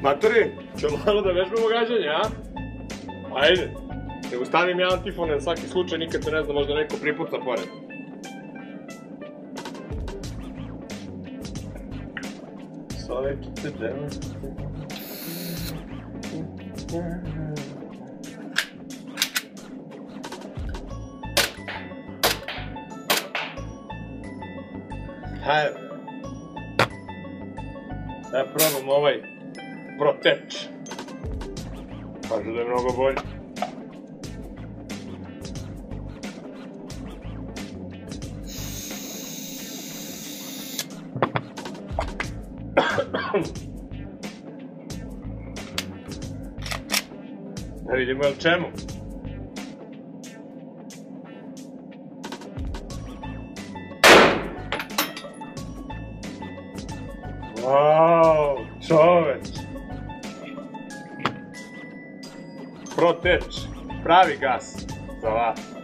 Matori, ćemo malo da vežbamo gađanje, a? Ajde. Nego stavim ja antifone na svaki slučaj, nikad se ne zna, možda neko pripuca pored. Solečite džemate. Hajde. Da probam ovaj Proteč. Kažu da je mnogo bolji. Da vidimo jel čemu. Wow, čoveč. Proteč, pravi gas za vas.